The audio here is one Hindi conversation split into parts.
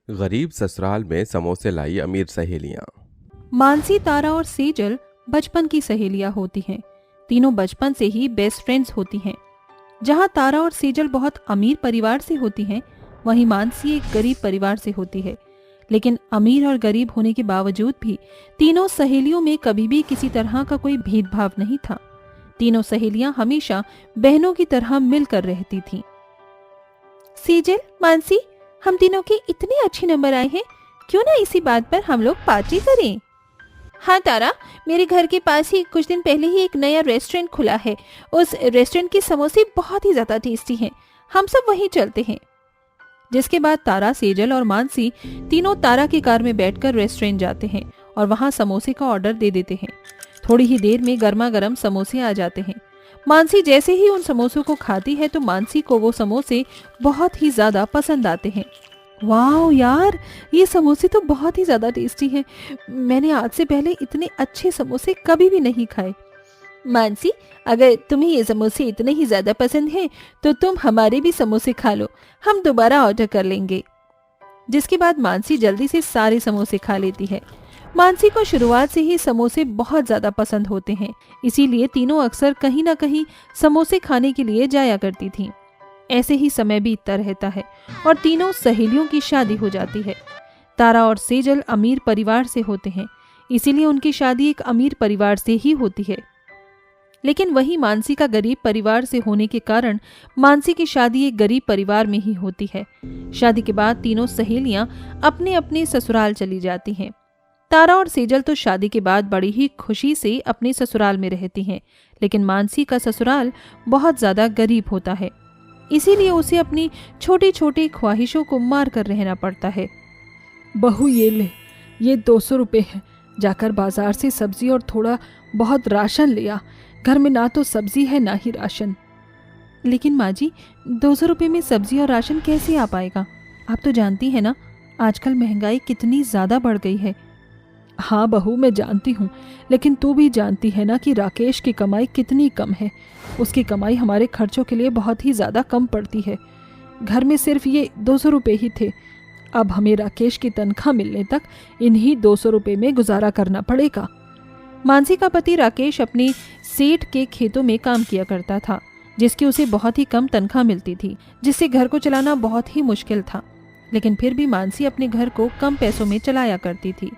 गरीब ससुराल में समोसे लाई अमीर सहेलियां। मानसी, तारा और सेजल बचपन की सहेलियां होती हैं। तीनों बचपन से ही बेस्ट फ्रेंड्स होती हैं। जहां तारा और सेजल बहुत अमीर परिवार से होती हैं, वहीं मानसी एक गरीब परिवार से होती है। लेकिन अमीर और गरीब होने के बावजूद भी तीनों सहेलियों में कभी भी किसी तरह का कोई भेदभाव नहीं था। तीनों सहेलियां हमेशा बहनों की तरह मिलकर रहती थीं। सेजल, मानसी, हम तीनों के इतने अच्छे नंबर आए हैं, क्यों ना इसी बात पर हम लोग पार्टी करें। हाँ तारा, मेरे घर के पास ही कुछ दिन पहले ही एक नया रेस्टोरेंट खुला है। उस रेस्टोरेंट के समोसे बहुत ही ज्यादा टेस्टी हैं। हम सब वहीं चलते हैं। जिसके बाद तारा, सेजल और मानसी तीनों तारा की कार में बैठकर रेस्टोरेंट जाते हैं और वहां समोसे का ऑर्डर दे देते हैं। थोड़ी ही देर में गर्मा गर्म समोसे आ जाते हैं। मानसी जैसे ही उन समोसों को खाती है तो मानसी को वो समोसे बहुत ही ज्यादा पसंद आते हैं। वाह यार, ये समोसे तो बहुत ही ज्यादा टेस्टी हैं। मैंने आज से पहले इतने अच्छे समोसे कभी भी नहीं खाए। मानसी, अगर तुम्हें ये समोसे इतने ही ज्यादा पसंद हैं तो तुम हमारे भी समोसे खा लो, हम दोबारा ऑर्डर कर लेंगे। जिसके बाद मानसी जल्दी से सारे समोसे खा लेती है। मानसी को शुरुआत से ही समोसे बहुत ज्यादा पसंद होते हैं, इसीलिए तीनों अक्सर कहीं ना कहीं समोसे खाने के लिए जाया करती थीं। ऐसे ही समय बीतता रहता है और तीनों सहेलियों की शादी हो जाती है। तारा और सेजल अमीर परिवार से होते हैं, इसीलिए उनकी शादी एक अमीर परिवार से ही होती है। लेकिन वही मानसी का गरीब परिवार से होने के कारण मानसी की शादी एक गरीब परिवार में ही होती है। शादी के बाद तीनों सहेलियां अपने अपने ससुराल चली जाती हैं। तारा और सेजल तो शादी के बाद बड़ी ही खुशी से अपने ससुराल में रहती हैं, लेकिन मानसी का ससुराल बहुत ज्यादा गरीब होता है, इसीलिए उसे अपनी छोटी छोटी ख्वाहिशों को मार कर रहना पड़ता है। बहू ये ले, ये 200 रुपये है। जाकर बाजार से सब्जी और थोड़ा बहुत राशन लिया। घर में ना तो सब्जी है ना ही राशन। लेकिन माँ जी, 200 रुपये में सब्जी और राशन कैसे आ पाएगा? आप तो जानती है ना, आजकल महंगाई कितनी ज्यादा बढ़ गई है। हाँ बहू, मैं जानती हूँ, लेकिन तू भी जानती है ना कि राकेश की कमाई कितनी कम है। उसकी कमाई हमारे खर्चों के लिए बहुत ही ज़्यादा कम पड़ती है। घर में सिर्फ ये 200 रुपये ही थे। अब हमें राकेश की तनख्वाह मिलने तक इन्हीं 200 रुपये में गुजारा करना पड़ेगा। मानसी का पति राकेश अपने सेठ के खेतों में काम किया करता था, जिसकी उसे बहुत ही कम तनख्वाह मिलती थी, जिससे घर को चलाना बहुत ही मुश्किल था। लेकिन फिर भी मानसी अपने घर को कम पैसों में चलाया करती थी।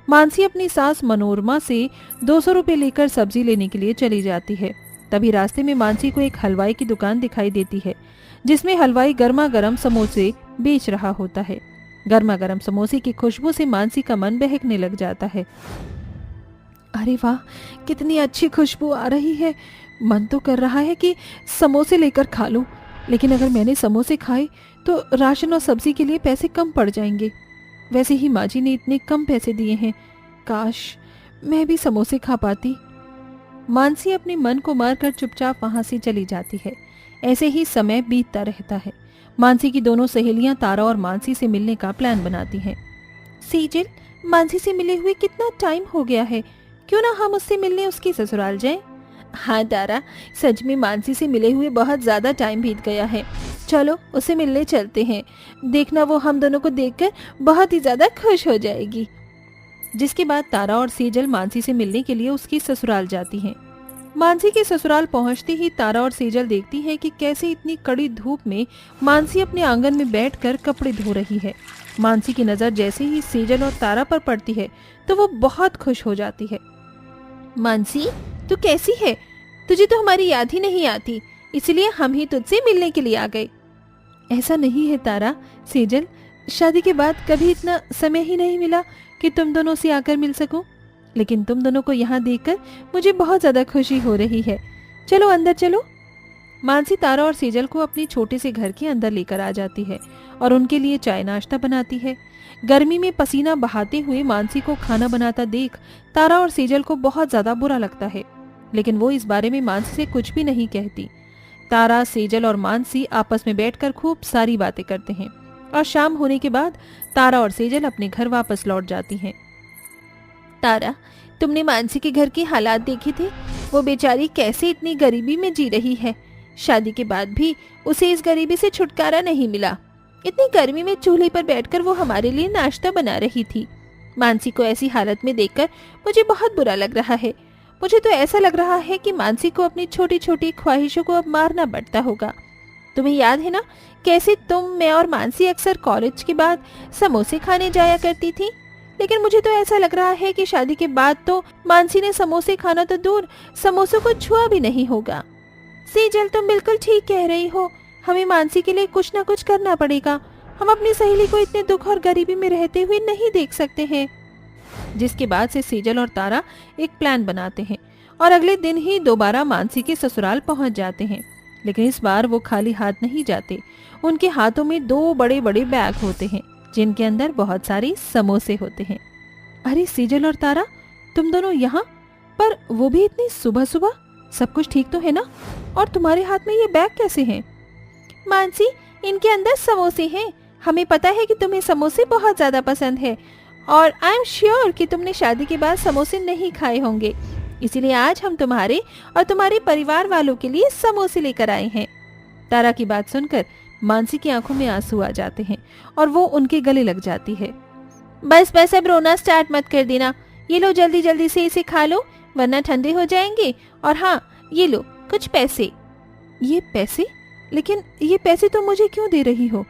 मानसी अपनी सास मनोरमा से 200 रुपये लेकर सब्जी लेने के लिए चली जाती है। तभी रास्ते में मानसी को एक हलवाई की दुकान दिखाई देती है, जिसमें हलवाई गर्मा गर्म समोसे बेच रहा होता है। गर्मा गर्म समोसे की खुशबू से मानसी का मन बहकने लग जाता है। अरे वाह, कितनी अच्छी खुशबू आ रही है। मन तो कर रहा है कि समोसे लेकर खा लूं, लेकिन अगर मैंने समोसे खाए तो राशन और सब्जी के लिए पैसे कम पड़ जाएंगे। वैसे ही माँ जी ने इतने कम पैसे दिए हैं, काश मैं भी समोसे खा पाती। मानसी अपने मन को मारकर चुपचाप वहां से चली जाती है। ऐसे ही समय बीतता रहता है। मानसी की दोनों सहेलियां तारा और मानसी से मिलने का प्लान बनाती हैं। सेजल, मानसी से मिले हुए कितना टाइम हो गया है, क्यों ना हम उससे मिलने उसके ससुराल जाएं? हाँ तारा, सच में मानसी से मिले हुए बहुत ज्यादा टाइम बीत गया है। चलो उसे मिलने चलते हैं। देखना, वो हम दोनों को देखकर बहुत ही ज्यादा खुश हो जाएगी। जिसके बाद तारा और सेजल मानसी से मिलने के लिए उसके ससुराल जाती हैं। मानसी के ससुराल पहुंचते ही तारा और सेजल देखती हैं कि कैसे इतनी कड़ी धूप में मानसी अपने आंगन में बैठकर कपड़े धो रही है। मानसी की नजर जैसे ही सेजल और तारा पर पड़ती है तो वो बहुत खुश हो जाती है। मानसी, तू कैसी है? तुझे तो हमारी याद ही नहीं आती, इसलिए हम ही तुझसे मिलने के लिए आ गए। ऐसा नहीं है तारा, सेजल, शादी के बाद कभी इतना समय ही नहीं मिला कि तुम दोनों से आकर मिल सकूं। लेकिन तुम दोनों को यहाँ देखकर मुझे बहुत ज्यादा खुशी हो रही है। चलो अंदर चलो। मानसी तारा और सेजल को अपने छोटे से घर के अंदर लेकर आ जाती है और उनके लिए चाय नाश्ता बनाती है। गर्मी में पसीना बहाते हुए मानसी को खाना बनाता देख तारा और सेजल को बहुत ज्यादा बुरा लगता है, लेकिन वो इस बारे में मानसी से कुछ भी नहीं कहती। तारा, सेजल और मानसी आपस में बैठकर खूब सारी बातें करते हैं और शाम होने के बाद तारा और सेजल अपने घर वापस लौट जाती हैं। तारा, तुमने मानसी के घर के हालात देखे थे? वो बेचारी कैसे इतनी गरीबी में जी रही है। शादी के बाद भी उसे इस गरीबी से छुटकारा नहीं मिला। इतनी गर्मी में चूल्हे पर बैठकर वो हमारे लिए नाश्ता बना रही थी। मानसी को ऐसी हालत में देखकर मुझे बहुत बुरा लग रहा है। मुझे तो ऐसा लग रहा है कि मानसी को अपनी छोटी छोटी ख्वाहिशों को अब मारना पड़ता होगा। तुम्हें याद है ना कैसे तुम, मैं और मानसी अक्सर कॉलेज के बाद समोसे खाने जाया करती थी। लेकिन मुझे तो ऐसा लग रहा है कि शादी के बाद तो मानसी ने समोसे खाना तो दूर, समोसों को छुआ भी नहीं होगा। सेजल, तुम बिल्कुल ठीक कह रही हो। हमें मानसी के लिए कुछ न कुछ करना पड़ेगा। हम अपनी सहेली को इतने दुख और गरीबी में रहते हुए नहीं देख सकते हैं। जिसके बाद से सेजल और तारा एक प्लान बनाते हैं और अगले दिन ही दोबारा मानसी के ससुराल पहुंच जाते हैं। लेकिन इस बार वो खाली हाथ नहीं जाते। उनके हाथों में 2 बड़े बड़े बैग होते हैं जिनके अंदर बहुत सारे समोसे होते हैं। अरे सेजल और तारा, तुम दोनों यहाँ पर, वो भी इतनी सुबह सुबह? सब कुछ ठीक तो है ना? और तुम्हारे हाथ में ये बैग कैसे हैं? मानसी, इनके अंदर समोसे हैं। हमें पता है कि तुम्हें समोसे बहुत ज्यादा पसंद है और आई एम श्योर कि तुमने शादी के बाद समोसे नहीं खाए होंगे, इसीलिए आज हम तुम्हारे और तुम्हारे परिवार वालों के लिए समोसे लेकर आए हैं। तारा की बात सुनकर मानसी की आंखों में आंसू आ जाते हैं और वो उनके गले लग जाती है। बस बस, अब रोना स्टार्ट मत कर देना। ये लो, जल्दी जल्दी से इसे खा लो वरना ठंडे हो जाएंगे। और हाँ, ये लो कुछ पैसे। ये पैसे? लेकिन ये पैसे तुम मुझे क्यों दे रही हो?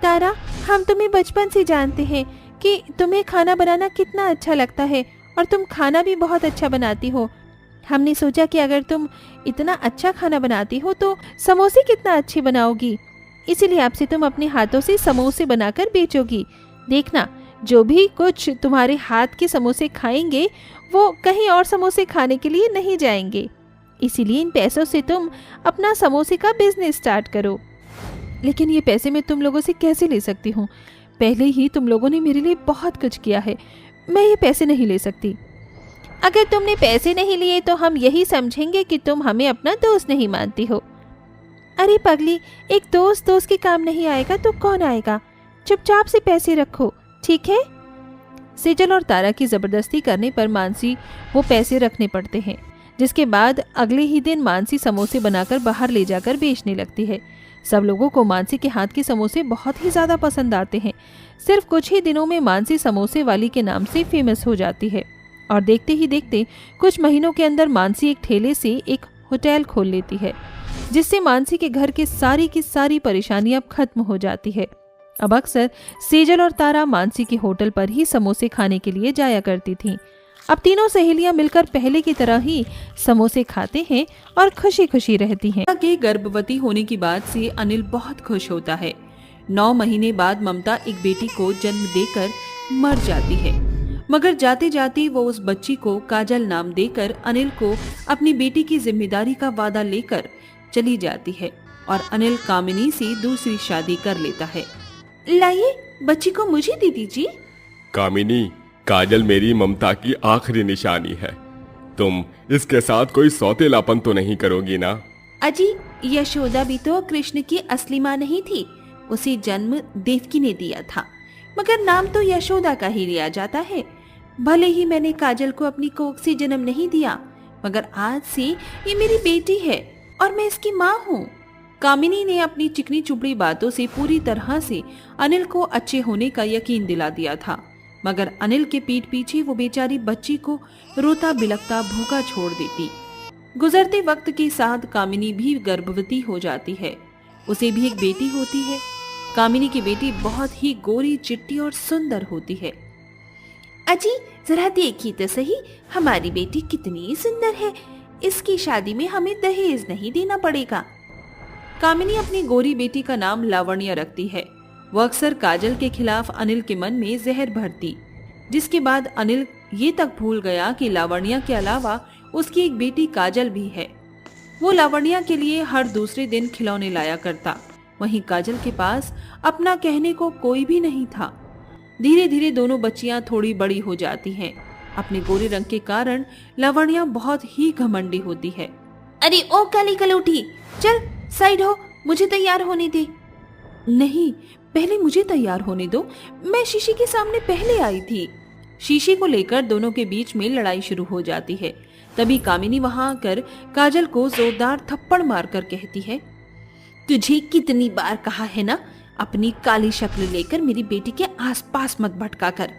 तारा, हम तुम्हें बचपन से जानते हैं कि तुम्हें खाना बनाना कितना अच्छा लगता है और तुम खाना भी बहुत अच्छा बनाती हो। हमने सोचा कि अगर तुम इतना अच्छा खाना बनाती हो तो समोसे कितना अच्छे बनाओगी, इसीलिए आपसे तुम अपने हाथों से समोसे बनाकर बेचोगी। देखना, जो भी कुछ तुम्हारे हाथ के समोसे खाएंगे वो कहीं और समोसे खाने के लिए नहीं जाएंगे, इसीलिए इन पैसों से तुम अपना समोसे का बिजनेस स्टार्ट करो। लेकिन ये पैसे मैं तुम लोगों से कैसे ले सकती हूँ? पहले ही तुम लोगों ने मेरे लिए बहुत कुछ किया है, मैं ये पैसे नहीं ले सकती। अगर तुमने पैसे नहीं लिए तो हम यही समझेंगे कि तुम हमें अपना दोस्त नहीं मानती हो। अरे पगली, एक दोस्त दोस्त के काम नहीं आएगा तो कौन आएगा? चुपचाप से पैसे रखो, ठीक है? सेजल और तारा की जबरदस्ती करने पर मानसी वो पैसे रखने पड़ते हैं, जिसके बाद अगले ही दिन मानसी समोसे बनाकर बाहर ले जाकर बेचने लगती है। सब लोगों को मानसी के हाथ के समोसे बहुत ही ज्यादा पसंद आते हैं। सिर्फ कुछ ही दिनों में मानसी समोसे वाली के नाम से फेमस हो जाती है और देखते ही देखते कुछ महीनों के अंदर मानसी एक ठेले से एक होटल खोल लेती है, जिससे मानसी के घर की सारी परेशानियां खत्म हो जाती है। अब अक्सर सेजल और तारा मानसी के होटल पर ही समोसे खाने के लिए जाया करती थीं। अब तीनों सहेलियां मिलकर पहले की तरह ही समोसे खाते हैं और खुशी खुशी रहती हैं। के गर्भवती होने की बात से अनिल बहुत खुश होता है। 9 महीने बाद ममता एक बेटी को जन्म देकर मर जाती है, मगर जाते जाते वो उस बच्ची को काजल नाम देकर अनिल को अपनी बेटी की जिम्मेदारी का वादा लेकर चली जाती है और अनिल कामिनी से दूसरी शादी कर लेता है। लाइए, बच्ची को मुझे दे दीजिए। कामिनी, काजल मेरी ममता की आखिरी निशानी है। तुम इसके साथ कोई सौतेलापन तो नहीं करोगी ना? अजी, यशोदा भी तो कृष्ण की असली माँ नहीं थी, उसे जन्म देवकी ने दिया था, मगर नाम तो यशोदा का ही लिया जाता है। भले ही मैंने काजल को अपनी कोख से जन्म नहीं दिया, मगर आज से ये मेरी बेटी है और मैं इसकी माँ हूँ। कामिनी ने अपनी चिकनी चुपड़ी बातों से पूरी तरह से अनिल को अच्छे होने का यकीन दिला दिया था, मगर अनिल के पीठ पीछे वो बेचारी बच्ची को रोता बिलखता भूखा छोड़ देती। गुजरते वक्त के साथ कामिनी भी गर्भवती हो जाती है। उसे भी एक बेटी होती है। कामिनी की बेटी बहुत ही गोरी, चिट्टी और सुंदर होती है। अजी, जरा देखिए तो सही, हमारी बेटी कितनी सुंदर है। इसकी शादी में हमें दहेज नहीं देना पड़ेगा। कामिनी अपनी गोरी बेटी का नाम लावण्य रखती है। वो अक्सर काजल के खिलाफ अनिल के मन में जहर भरती, जिसके बाद अनिल ये तक भूल गया कि लावण्य के अलावा उसकी एक बेटी काजल भी है। वो लावण्य के लिए हर दूसरे दिन खिलौने लाया करता। वहीं काजल के पास अपना कहने को कोई भी नहीं था। धीरे धीरे दोनों बच्चियां थोड़ी बड़ी हो जाती हैं। अपने गोरे रंग के कारण लावण्य बहुत ही घमंडी होती है। अरे ओ काली कलौटी, चल साइड हो, मुझे तैयार होने दे। नहीं, पहले मुझे तैयार होने दो, मैं शीशी के सामने पहले आई थी। शीशी को लेकर दोनों के बीच में लड़ाई शुरू हो जाती है। तभी कामिनी वहां आकर काजल को जोरदार थप्पड़ मारकर कहती है, तुझे कितनी बार कहा है ना, अपनी काली शक्ल लेकर मेरी बेटी के आसपास मत भटका कर।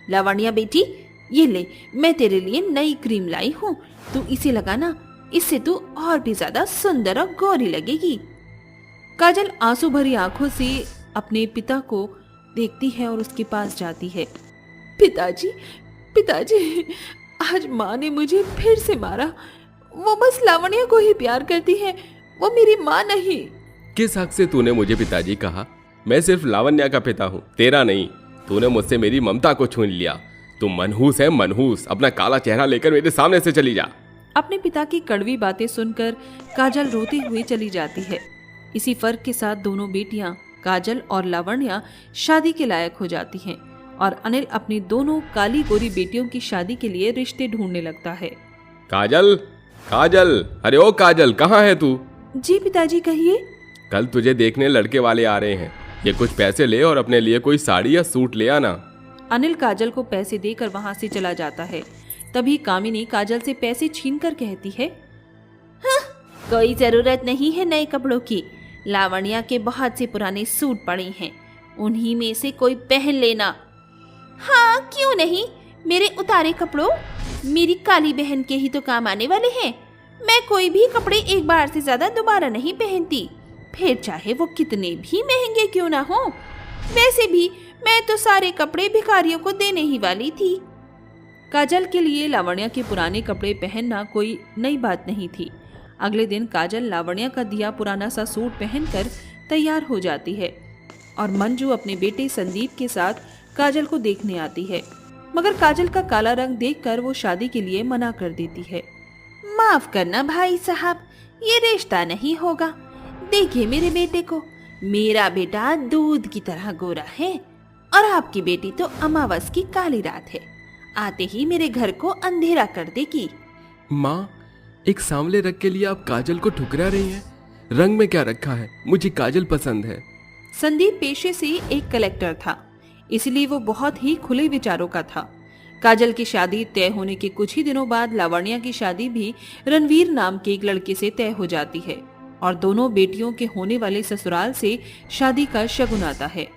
लावण्या बेटी, ये ले, मैं तेरे लिए नई क्रीम लाई हूँ, तू इसे लगाना, इससे तू और भी ज्यादा सुंदर और गोरी लगेगी। काजल आंसू भरी आंखों से अपने पिता को देखती है और उसके पास जाती है। पिताजी, पिताजी, आज माँ ने मुझे फिर से मारा। वो बस लावण्या को ही प्यार करती है, वो मेरी माँ नहीं। किस हक से तूने मुझे पिताजी कहा? मैं सिर्फ लावण्या का पिता हूँ, तेरा नहीं। तूने मुझसे मेरी ममता को छीन लिया। तू मनहूस है, मनहूस। अपना काला चेहरा लेकर मेरे सामने से चली जा। अपने पिता की कड़वी बातें सुनकर काजल रोती हुई चली जाती है। इसी फर्क के साथ दोनों बेटियां काजल और लावण्या शादी के लायक हो जाती हैं और अनिल अपनी दोनों काली गोरी बेटियों की शादी के लिए रिश्ते ढूंढने लगता है। काजल, काजल, अरे ओ काजल, कहाँ है तू? जी पिताजी, कहिए। कल तुझे देखने लड़के वाले आ रहे हैं। ये कुछ पैसे ले और अपने लिए कोई साड़ी या सूट ले आना। अनिल काजल को पैसे देकर वहां से चला जाता है। तभी कामिनी काजल से पैसे छीनकर कहती है, हाँ, कोई जरूरत नहीं है नए कपड़ों की। लावण्या के बहुत से पुराने सूट पड़े हैं, उन्हीं में से कोई पहन लेना। हाँ, क्यों नहीं, मेरे उतारे कपड़ों मेरी काली बहन के ही तो काम आने वाले हैं। मैं कोई भी कपड़े एक बार से ज्यादा दोबारा नहीं पहनती, फिर चाहे वो कितने भी महंगे क्यों ना हो। वैसे भी मैं तो सारे कपड़े भिखारियों को देने ही वाली थी। काजल के लिए लावण्या के पुराने कपड़े पहनना कोई नई बात नहीं थी। अगले दिन काजल लावण्या का दिया पुराना सा सूट पहनकर तैयार हो जाती है और मंजू अपने बेटे संदीप के साथ काजल को देखने आती है, मगर काजल का काला रंग देखकर वो शादी के लिए मना कर देती है। माफ करना भाई साहब, ये रिश्ता नहीं होगा। देखिए मेरे बेटे को, मेरा बेटा दूध की तरह गोरा है और आपकी बेटी तो अमावस की काली रात है, आते ही मेरे घर को अंधेरा कर देगी। माँ, एक सांवले रंग के लिए आप काजल को ठुकरा रही हैं? रंग में क्या रखा है? मुझे काजल पसंद है। संदीप पेशे से एक कलेक्टर था, इसलिए वो बहुत ही खुले विचारों का था। काजल की शादी तय होने के कुछ ही दिनों बाद लावण्या की शादी भी रणवीर नाम के एक लड़के से तय हो जाती है और दोनों बेटियों के होने वाले ससुराल से शादी का शगुन आता है।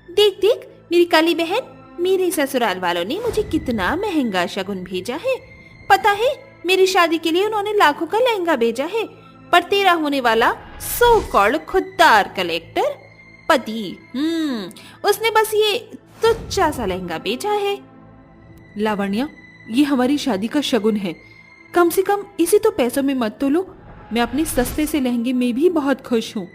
देख देख मेरी काली बहन, मेरे ससुराल वालों ने मुझे कितना महंगा शगुन भेजा है। पता है, मेरी शादी के लिए उन्होंने लाखों का लहंगा भेजा है, पर तेरा होने वाला सो कॉल्ड खुददार कलेक्टर पति, उसने बस ये तुच्छा सा लहंगा भेजा है। लावण्या, ये हमारी शादी का शगुन है, कम से कम इसे तो पैसों में मत तोलो। मैं अपने सस्ते से लहंगे में भी बहुत खुश हूँ।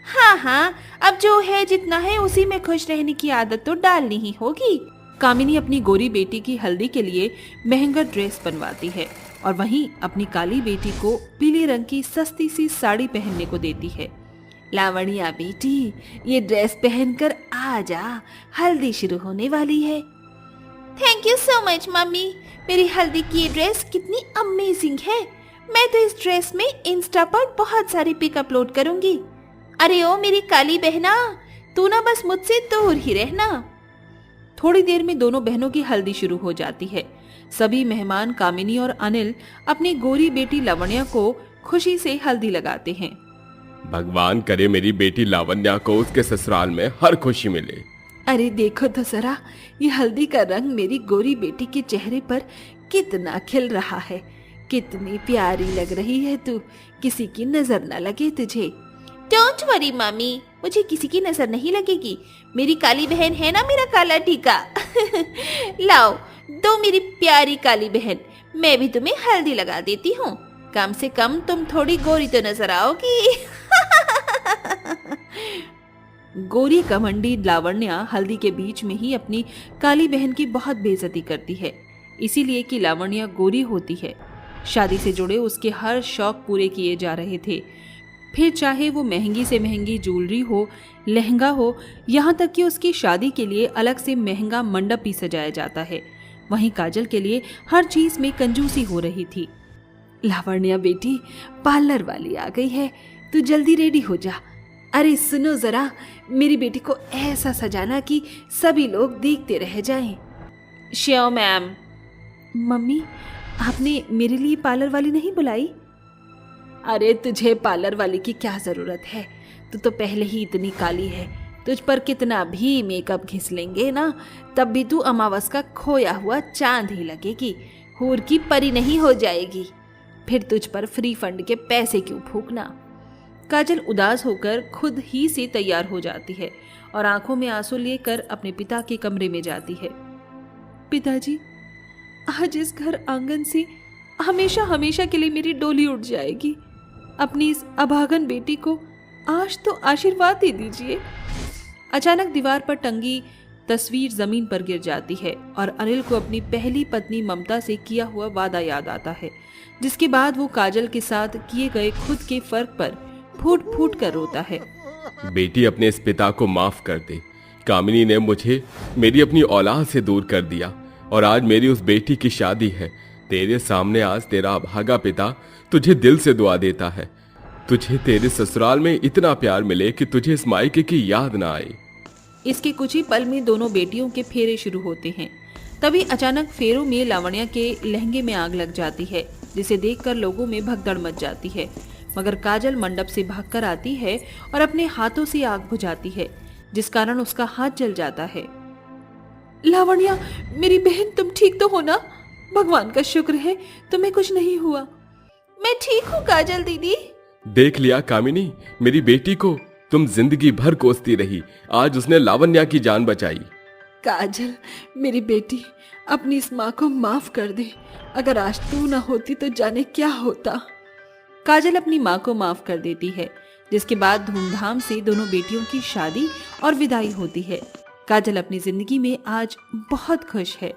हाँ हाँ, अब जो है जितना है उसी में खुश रहने की आदत तो डालनी ही होगी। कामिनी अपनी गोरी बेटी की हल्दी के लिए महंगा ड्रेस बनवाती है और वहीं अपनी काली बेटी को पीले रंग की सस्ती सी साड़ी पहनने को देती है। लावण्या बेटी, ये ड्रेस पहनकर आ जा, हल्दी शुरू होने वाली है। Thank you so much mummy, मेरी हल्दी की ये ड्रेस कितनी अमेजिंग है। मैं तो इस ड्रेस में इंस्टा पर बहुत सारी पिक अपलोड करूंगी। अरे ओ मेरी काली बहना, तू ना बस मुझसे दूर ही रहना। थोड़ी देर में दोनों बहनों की हल्दी शुरू हो जाती है। सभी मेहमान कामिनी और अनिल अपनी गोरी बेटी लावण्या को खुशी से हल्दी लगाते हैं। भगवान करे मेरी बेटी लावण्या को उसके ससुराल में हर खुशी मिले। अरे देखो तो जरा, ये हल्दी का रंग मेरी गोरी बेटी के चेहरे पर कितना खिल रहा है। कितनी प्यारी लग रही है तू, किसी की नजर न लगे तुझे। डोंट वरी मम्मी, मुझे किसी की नजर नहीं लगेगी। मेरी काली बहन है ना मेरा काला टीका। लाओ दो मेरी प्यारी काली बहन, मैं भी तुम्हें हल्दी लगा देती हूँ। कम से कम तुम थोड़ी गोरी तो नजर आओगी। गोरी कमंडी लावण्या हल्दी के बीच में ही अपनी काली बहन की बहुत बेइज्जती करती है, इसीलिए कि लावण्या गोरी होती है। शादी से जुड़े उसके हर शौक पूरे किए जा रहे थे, फिर चाहे वो महंगी से महंगी ज्वेलरी हो, लहंगा हो, यहाँ तक कि उसकी शादी के लिए अलग से महंगा मंडप भी सजाया जाता है। वहीं काजल के लिए हर चीज में कंजूसी हो रही थी। लावण्या बेटी, पार्लर वाली आ गई है, तू जल्दी रेडी हो जा। अरे सुनो जरा, मेरी बेटी को ऐसा सजाना कि सभी लोग देखते रह जाएं। Sure ma'am. मम्मी, आपने मेरे लिए पार्लर वाली नहीं बुलाई? अरे तुझे पार्लर वाली की क्या जरूरत है, तू तो पहले ही इतनी काली है, तुझ पर कितना भी मेकअप घिस लेंगे ना, तब भी तू अमावस का खोया हुआ चांद ही लगेगी, हूर की परी नहीं हो जाएगी। फिर तुझ पर फ्री फंड के पैसे क्यों फूकना। काजल उदास होकर खुद ही से तैयार हो जाती है और आंखों में आंसू लेकर अपने पिता के कमरे में जाती है। पिताजी, आज इस घर आंगन से हमेशा हमेशा के लिए मेरी डोली उड़ जाएगी। अपनी इस अभागन बेटी को आज तो आशीर्वाद ही दीजिए। अचानक दीवार पर टंगी तस्वीर जमीन पर गिर जाती है और अनिल को अपनी पहली पत्नी ममता से किया हुआ वादा याद आता है, जिसके बाद वो काजल के साथ किए गए खुद के फर्क पर फूट फूट कर रोता है। बेटी, अपने इस पिता को माफ कर दे। कामिनी ने मुझे मेरी अपनी औलाद से दूर कर दिया और आज मेरी उस बेटी की शादी है। तेरे सामने आज तेरा अभागा पिता तुझे दिल से दुआ देता है। तुझे तेरे ससुराल में इतना प्यार मिले कि तुझे इस मायके की याद ना आए। इसके कुछ ही पल में दोनों बेटियों के फेरे शुरू होते हैं। तभी अचानक फेरों में लावण्या के लहंगे में आग लग जाती है, जिसे देखकर लोगों में भगदड़ मच जाती है। मगर काजल मंडप से भागकर आती है और अपने हाथों से आग बुझाती है, जिस कारण उसका हाथ जल जाता है। लावण्या, मेरी बहन, तुम ठीक तो हो ना? भगवान का शुक्र है तुम्हें कुछ नहीं हुआ। मैं ठीक हूँ काजल दीदी। देख लिया कामिनी, मेरी बेटी को तुम जिंदगी भर कोसती रही, आज उसने लावण्या की जान बचाई। काजल, मेरी बेटी, अपनी इस माँ को माफ कर दे। अगर आज तू ना होती तो जाने क्या होता। काजल अपनी माँ को माफ कर देती है, जिसके बाद धूमधाम से दोनों बेटियों की शादी और विदाई होती है। काजल अपनी जिंदगी में आज बहुत खुश है।